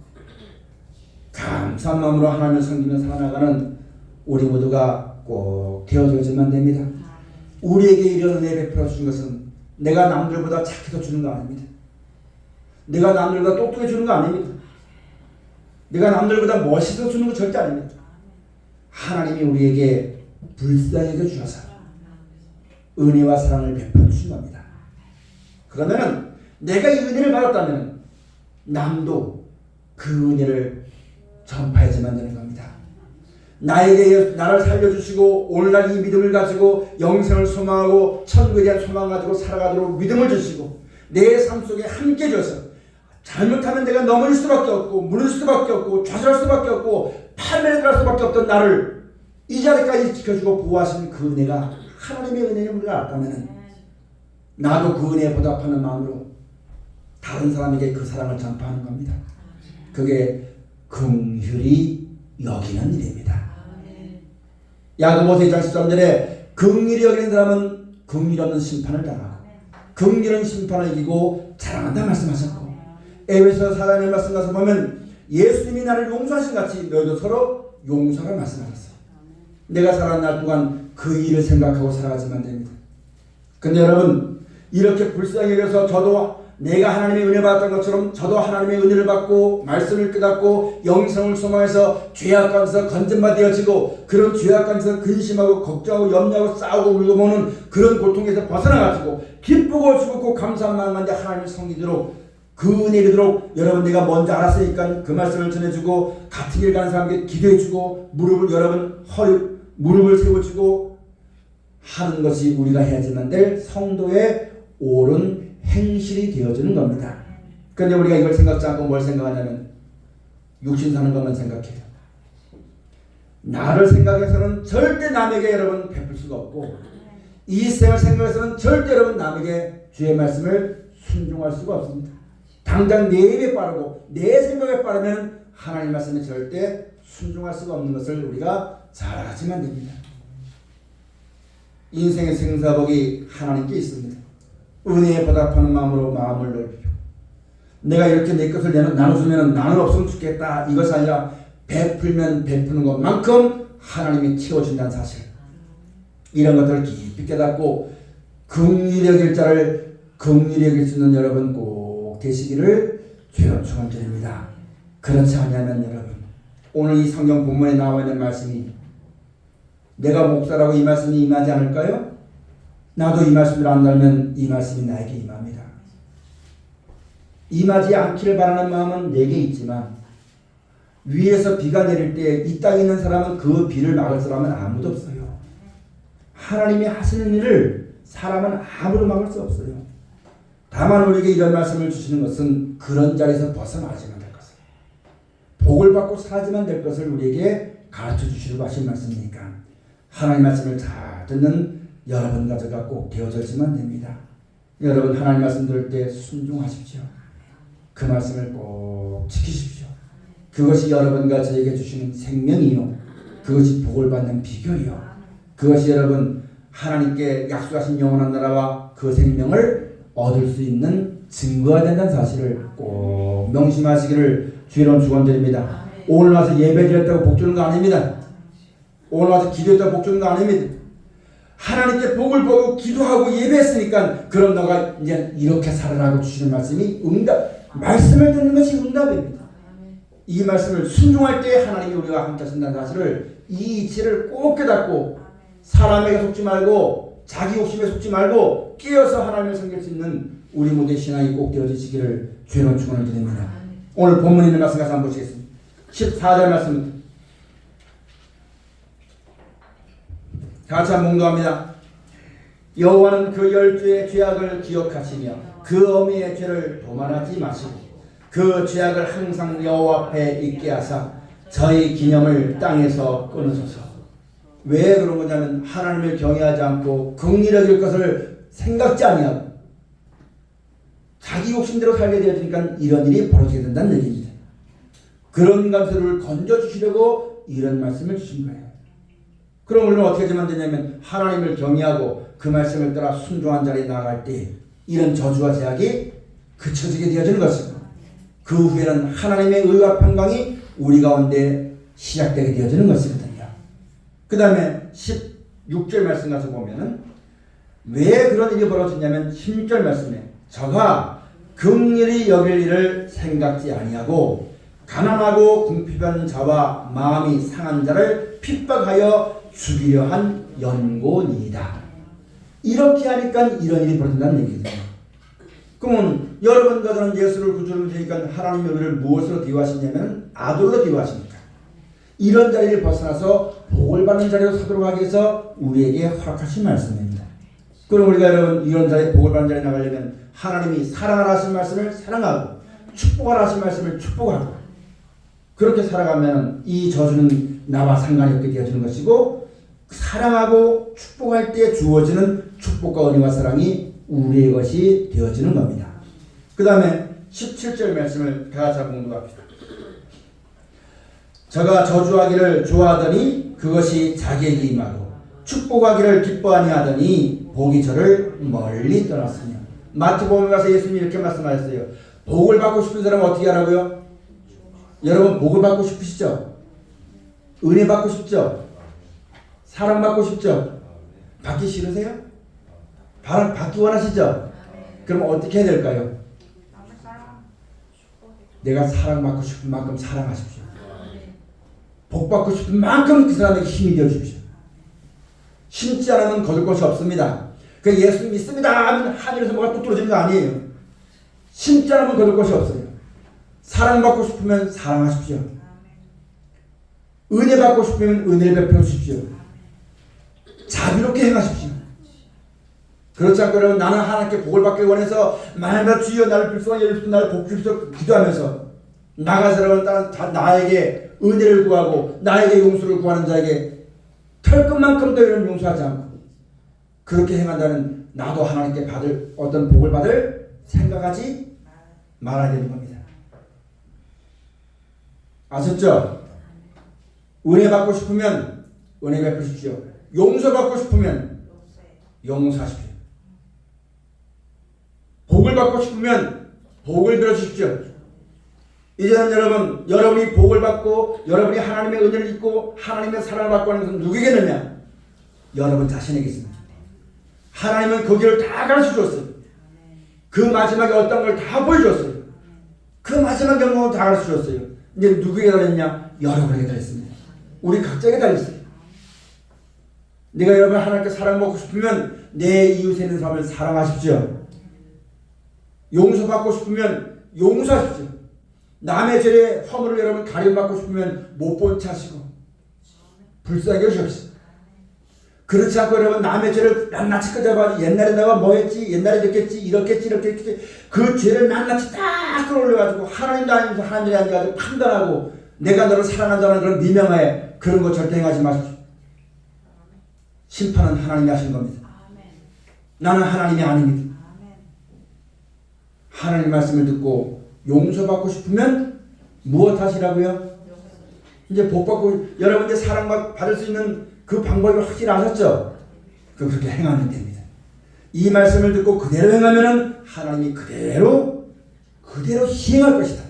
감사한 마음으로 하나님을 섬기며 살아나가는 우리 모두가 꼭 되어져야만 됩니다. 우리에게 이런 은혜 베풀어 주신 것은 내가 남들보다 착해서 주는 거 아닙니다. 내가 남들보다 똑똑해 주는 거 아닙니다. 내가 남들보다 멋있어 주는 거 절대 아닙니다. 하나님이 우리에게 불쌍하게 주셔서 은혜와 사랑을 베풀어 주신 겁니다. 그러면 내가 이 은혜를 받았다면 남도 그 은혜를 전파해야만 되는 겁니다. 나에게 나를 살려주시고 오늘날 이 믿음을 가지고 영생을 소망하고 천국에 대한 소망 가지고 살아가도록 믿음을 주시고 내 삶 속에 함께 줘서 잘못하면 내가 넘어질 수밖에 없고 무너질 수밖에 없고 좌절할 수밖에 없고 판매에 들어갈 수밖에 없던 나를 이 자리까지 지켜주고 보호하신 그 은혜가 하나님의 은혜를 우리가 알았다면 나도 그 은혜에 보답하는 마음으로 다른 사람에게 그 사랑을 전파하는 겁니다. 그게 긍휼히 여기는 일입니다. 야고보서 2장 13절에 긍휼히 여기는 사람은 긍휼 없는 심판을 당하고 긍휼은 심판을 이기고 자랑한다 말씀하셨고 에베소 4장의 말씀 가서 보면 예수님이 나를 용서하신 같이 너희도 서로 용서를 말씀하셨어요. 내가 살아난 날 동안 그 일을 생각하고 살아가지만 됩니다. 근데 여러분 이렇게 불쌍히 여겨서 저도 내가 하나님의 은혜 받았던 것처럼 저도 하나님의 은혜를 받고 말씀을 깨닫고 영성을 소망해서 죄악 가운데서 건전받아지고 그런 죄악 가운데서 근심하고 걱정하고 염려하고 싸우고 울고 모는 그런 고통에서 벗어나가지고 기쁘고 즐겁고 감사한 마음 가운데 하나님의 성리도록 그 은혜 이르도록 여러분 내가 먼저 알았으니까 그 말씀을 전해주고 같은 길 가는 사람에게 기도해주고 무릎을 세워주고 하는 것이 우리가 해야지만 될 성도의 옳은 행실이 되어주는 겁니다. 그런데 우리가 이걸 생각지 않고 뭘 생각하냐면 육신 사는 것만 생각해요. 나를 생각해서는 절대 남에게 여러분 베풀 수가 없고 이 생을 생각해서는 절대 여러분 남에게 주의 말씀을 순종할 수가 없습니다. 당장 내 입에 빠르고 내 생각에 빠르면 하나님 말씀에 절대 순종할 수가 없는 것을 우리가 잘 알아야지만 됩니다. 인생의 생사복이 하나님께 있습니다. 은혜에 보답하는 마음으로 마음을 넓히고 내가 이렇게 내 것을 나눠주면 나는 없으면 죽겠다 이것이 아니라 베풀면 베푸는 것만큼 하나님이 채워준다는 사실 이런 것들을 깊이 깨닫고 긍휼히 여길 자를 긍휼히 여길 수 있는 여러분 꼭 되시기를 주여 축원드립니다. 그렇지 않냐면 여러분 오늘 이 성경 본문에 나와 있는 말씀이 내가 목사라고 이 말씀이 임하지 않을까요? 나도 이 말씀을 안 달면 이 말씀이 나에게 임합니다. 임하지 않기를 바라는 마음은 내게 있지만 위에서 비가 내릴 때 이 땅에 있는 사람은 그 비를 막을 사람은 아무도 없어요. 하나님이 하시는 일을 사람은 아무도 막을 수 없어요. 다만 우리에게 이런 말씀을 주시는 것은 그런 자리에서 벗어나지만 될 것을 복을 받고 살아야지만 될 것을 우리에게 가르쳐 주시려고 하신 말씀이니까 하나님 말씀을 잘 듣는 여러분 가족과 꼭 되어졌으면 됩니다. 여러분 하나님 말씀 들을 때 순종하십시오. 그 말씀을 꼭 지키십시오. 그것이 여러분과 저에게 주시는 생명이요. 그것이 복을 받는 비결이요. 그것이 여러분 하나님께 약속하신 영원한 나라와 그 생명을 얻을 수 있는 증거가 된다는 사실을 꼭 명심하시기를 주의로 축원드립니다. 오늘 와서 예배드렸다고 복 주는 거 아닙니다. 오늘 와서 기도했다고 복 주는 거 아닙니다. 하나님께 복을 보고 기도하고 예배했으니까 그럼 너가 이제 이렇게 살아라고 주시는 말씀이 말씀을 듣는 것이 응답입니다. 이 말씀을 순종할 때 하나님이 우리와 함께 하신다는 사실을 이 이치를 꼭 깨닫고 사람에게 속지 말고 자기 욕심에 속지 말고 깨어서 하나님을 섬길 수 있는 우리 모두의 신앙이 꼭 되어지시기를 주의 축원을 드립니다. 오늘 본문에 있는 말씀 가서 한번 보시겠습니다. 14절 말씀입니다. 같이 한번 봉독합니다. 여호와는 그 열주의 죄악을 기억하시며 그 어미의 죄를 도말하지 마시고 그 죄악을 항상 여호와 앞에 있게 하사 저희 기념을 땅에서 끊으소서. 왜 그런 거냐면 하나님을 경외하지 않고 긍휼히 여길 것을 생각지 아니하고 자기 욕심대로 살게 되어지니까 이런 일이 벌어지게 된다는 얘기입니다. 그런 감사를 건져주시려고 이런 말씀을 주신 거예요. 그럼 우리는 어떻게 하면 되냐면 하나님을 경외하고 그 말씀을 따라 순종한 자리에 나아갈 때 이런 저주와 제약이 그쳐지게 되어지는 것입니다. 그 후에는 하나님의 의와 평강이 우리 가운데 시작되게 되어지는 것이거든요. 그 다음에 16절 말씀 가서 보면은 왜 그런 일이 벌어지냐면 16절 말씀에 저가 긍휼히 여길 일을 생각지 아니하고 가난하고 궁핍한 자와 마음이 상한 자를 핍박하여 죽이려 한 연고니이다. 이렇게 하니까 이런 일이 벌어진다는 얘기죠. 그러면 여러분과 저는 예수를 구주로 되니까 하나님이 우리를 무엇으로 대우하시냐면 아들로 대우하십니까? 이런 자리를 벗어나서 복을 받는 자리로 서도록 하기 위해서 우리에게 허락하신 말씀입니다. 그럼 우리가 여러분 이런 자리에 복을 받는 자리에 나가려면 하나님이 사랑하라 하신 말씀을 사랑하고 축복하라 하신 말씀을 축복하고 그렇게 살아가면 이 저주는 나와 상관이 없게 되어지는 것이고 사랑하고 축복할 때 주어지는 축복과 은혜와 사랑이 우리의 것이 되어지는 겁니다. 그 다음에 17절 말씀을 다 같이 공부합시다. 저가 저주하기를 좋아하더니 그것이 자기에게 임하고 축복하기를 기뻐하니 하더니 복이 저를 멀리 떠났으며. 마태복음에 가서 예수님이 이렇게 말씀하셨어요. 복을 받고 싶은 사람은 어떻게 하라고요? 여러분 복을 받고 싶으시죠? 은혜 받고 싶죠? 사랑받고 싶죠? 받기 싫으세요? 받기 원하시죠? 그럼 어떻게 해야 될까요? 내가 사랑받고 싶은 만큼 사랑하십시오. 복받고 싶은 만큼 그 사람에게 힘이 되어주십시오. 심지 않으면 거둘 것이 없습니다. 그 예수 믿습니다 하면 하늘에서 뭐가 뚝 떨어지는 거 아니에요. 심지 않으면 거둘 것이 없어요. 사랑받고 싶으면 사랑하십시오. 은혜 받고 싶으면 은혜를 베풀어 주십시오. 자비롭게 행하십시오. 그렇지 않고 여러분 나는 하나님께 복을 받기 원해서 말마다 주여 나를 불쌍히 여기서 나를 복 주십시오 기도하면서 나가서 여러분 나에게 은혜를 구하고 나에게 용서를 구하는 자에게 털끝만큼도 이런 용서하지 않고 그렇게 행한다는 나도 하나님께 받을 어떤 복을 받을 생각하지 말아야 되는 겁니다. 아셨죠? 은혜 받고 싶으면 은혜 베푸십시오. 용서 받고 싶으면 용서하십시오. 복을 받고 싶으면 복을 빌어주십시오. 이제는 여러분이 복을 받고 여러분이 하나님의 은혜를 입고 하나님의 사랑을 받고 하는 것은 누구에게느냐? 여러분 자신에게 있습니다. 하나님은 그 길을 다 가르쳐 주었어요. 그 마지막에 어떤 걸 다 보여줬어요. 그 마지막 경험을 다 가르쳐 주었어요. 이제 누구에게 달렸냐? 여러분에게 달렸습니다. 우리 각자에게 달렸어요. 내가 여러분 하나님께 사랑받고 싶으면 내 이웃에 있는 사람을 사랑하십시오. 용서받고 싶으면 용서하십시오. 남의 죄의 허물을 여러분 가림받고 싶으면 못 본 차시고 불쌍히 여기십시오. 그렇지 않고 여러분 남의 죄를 낱낱이 끄잡아가지고 옛날에 내가 뭐 했지 옛날에 됐겠지 이렇게 했지 그 죄를 낱낱이 다 끌어올려가지고 하나님도 아니면서 하나님이 아니가지고 판단하고 내가 너를 사랑한다는 그런 미명하에 그런 거 절대 행하지 마십시오. 심판은 하나님이 하신 겁니다. 나는 하나님이 아닙니다. 하나님 말씀을 듣고 용서받고 싶으면 무엇 하시라고요? 이제 복받고 여러분 이제 사랑받을 수 있는 그 방법을 확실히 아셨죠? 그렇게 행하면 됩니다. 이 말씀을 듣고 그대로 행하면은 하나님이 그대로 시행할 것이다.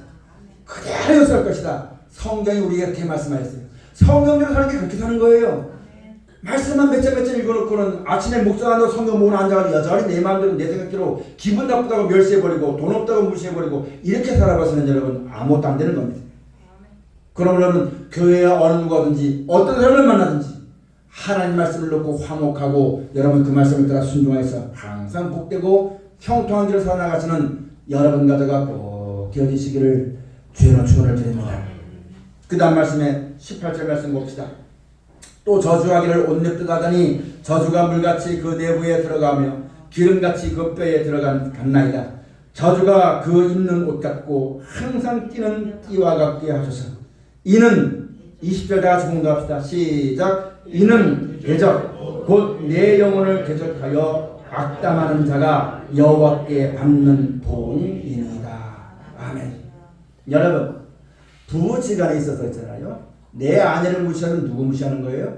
그대로 역사할 것이다. 성경이 우리에게 그렇게 말씀하셨어요. 성경대로 사는 게 그렇게 사는 거예요. 말씀만 몇 장 읽어놓고는 아침에 목사하고 성경 모으는 앉아가지고 여전히 내 마음대로 내 생각대로 기분 나쁘다고 멸시해버리고 돈 없다고 무시해버리고 이렇게 살아봐서는 여러분 아무것도 안 되는 겁니다. 그럼 여러분 교회에 어느 누구든지 어떤 사람을 만나든지 하나님 말씀을 놓고 화목하고 여러분 그 말씀을 따라 순종해서 항상 복되고 형통한 길을 살아나가시는 여러분 가져가 꼭 되어지시기를 주의 축원을 드립니다. 그 다음 말씀에 18절 말씀 봅시다. 또 저주하기를 옷 냅듯 하더니 저주가 물같이 그 내부에 들어가며 기름같이 그 뼈에 들어갔나이다. 저주가 그 입는 옷 같고 항상 뛰는 띠와 같게 하소서. 이는 20절 다 같이 공부합시다. 시작. 이는 대적 곧 내 영혼을 대적하여 악담하는 자가 여호와께 받는 복이니이다. 아멘. 여러분 부부지간에 있어서 있잖아요. 내 아내를 무시하면 누구 무시하는 거예요?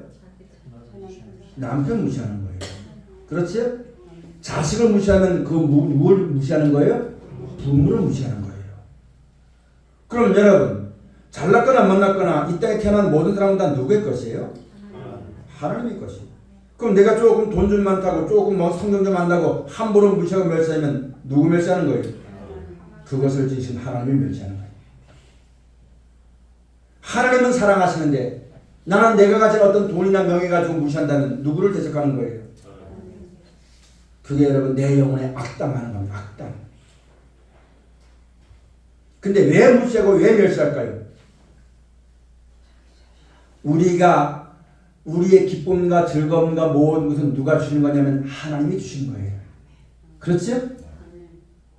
남편 무시하는 거예요. 그렇지? 자식을 무시하면 뭘 무시하는 거예요? 부모를 무시하는 거예요. 그럼 여러분 잘났거나 못났거나 이 땅에 태어난 모든 사람은 다 누구의 것이에요? 하나님의 것이에요. 그럼 내가 조금 돈 좀 많다고 조금 성경 좀 안다고 함부로 무시하고 멸시하면 누구 멸시하는 거예요? 그것을 지으신 하나님을 멸시하는 거예요. 하나님은 사랑하시는데 나는 내가 가진 어떤 돈이나 명예 가지고 무시한다면 누구를 대적하는 거예요? 그게 여러분 내 영혼에 악담하는 겁니다. 악담. 근데 왜 무시하고 왜 멸시할까요? 우리가 우리의 기쁨과 즐거움과 모든 것은 누가 주시는 거냐면 하나님이 주신 거예요. 그렇죠?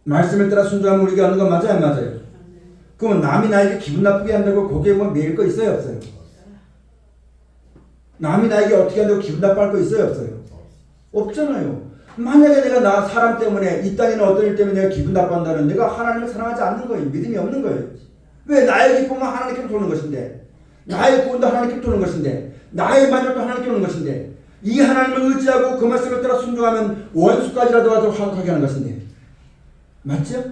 말씀을 따라 순종하면 우리가 얻는 건 맞아요? 안 맞아요? 그러면 남이 나에게 기분 나쁘게 한다고 거기에 뭐 매일 거 있어요? 없어요? 남이 나에게 어떻게 한다고 기분 나빠할 거 있어요? 없어요? 없잖아요. 만약에 내가 나 사람 때문에 이 땅에는 어떤 일 때문에 내가 기분 나빠한다면 내가 하나님을 사랑하지 않는 거예요. 믿음이 없는 거예요. 왜? 나의 기쁨은 하나님께 도는 것인데 나의 구원도 하나님께 도는 것인데 나의 만족도 하나님께 도는 것인데 이 하나님을 의지하고 그 말씀을 따라 순종하면 원수까지라도 와서 화목하게 하는 것인데 맞죠?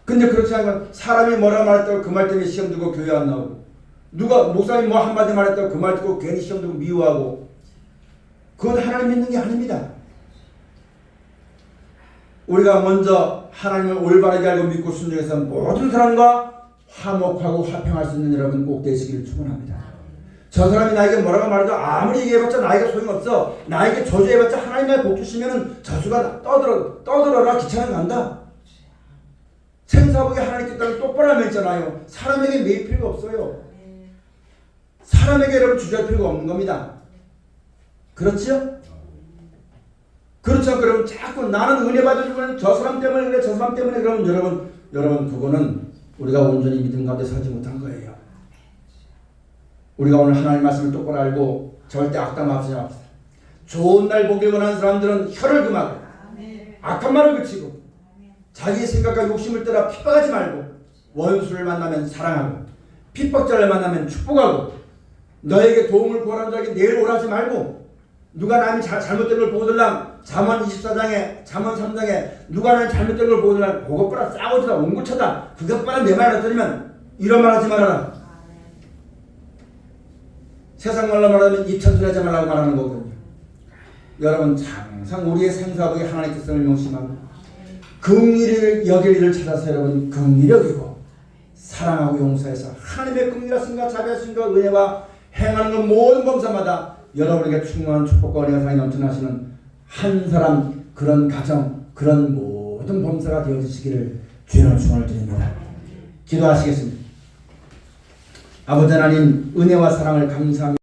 근데 그렇지 않고 사람이 뭐라 말했다고 그 말 때문에 시험 들고 교회 안 나오고 누가 목사님이 뭐 한마디 말했다고 그 말 듣고 괜히 시험 들고 미워하고 그건 하나님 믿는 게 아닙니다. 우리가 먼저 하나님을 올바르게 알고 믿고 순종해서 모든 사람과 화목하고 화평할 수 있는 여러분 꼭 되시기를 축원합니다. 저 사람이 나에게 뭐라고 말해도 아무리 얘기해봤자 나에게 소용없어. 나에게 저주해봤자 하나님의 복 주시면은 저주가 떠들어라 귀찮은 간다. 생사복이 하나님께 따른 똑바로 하면 있잖아요. 사람에게 매일 필요가 없어요. 사람에게 여러분 주저할 필요가 없는 겁니다. 그렇죠? 그렇죠. 그러면 자꾸 나는 은혜 받아주면 저 사람 때문에 그래 저 사람 때문에 그러면 여러분 그거는 우리가 온전히 믿음 가운데 살지 못한 거예요. 우리가 오늘 하나님 말씀을 똑바로 알고 절대 악담 없이 합시다. 좋은 날 보길 원하는 사람들은 혀를 금하고 악한 말을 그치고 자기 생각과 욕심을 따라 핍박하지 말고 원수를 만나면 사랑하고 핍박자를 만나면 축복하고 너에게 도움을 구하는 자에게 내일 오라 하지 말고 누가 남이 잘못된 걸 보더라 잠언 24장에 잠언 3장에 누가 남이 잘못된 걸 보더라 그것보다 싸우지다 옹구차다 그것보다 내 말을 들으면 이런 말 하지 말아라. 세상 말로 말하면 입천소리 하지 말라고 말하는 거거든요. 여러분 항상 우리의 생사복이 하나님의 뜻을 명심하고 긍휼을 여길 일을 찾아서 여러분 긍휼히 여기고 사랑하고 용서해서 하나님의 긍휼하심과 자비하심과 은혜와 행하는 것 모든 범사마다 여러분에게 충만한 축복과 은혜가 상이 넘쳐나시는 한 사람 그런 가정 그런 모든 범사가 되어주시기를 주의 축원을 드립니다. 기도하시겠습니다. 아버지 하나님 은혜와 사랑을 감사합니다.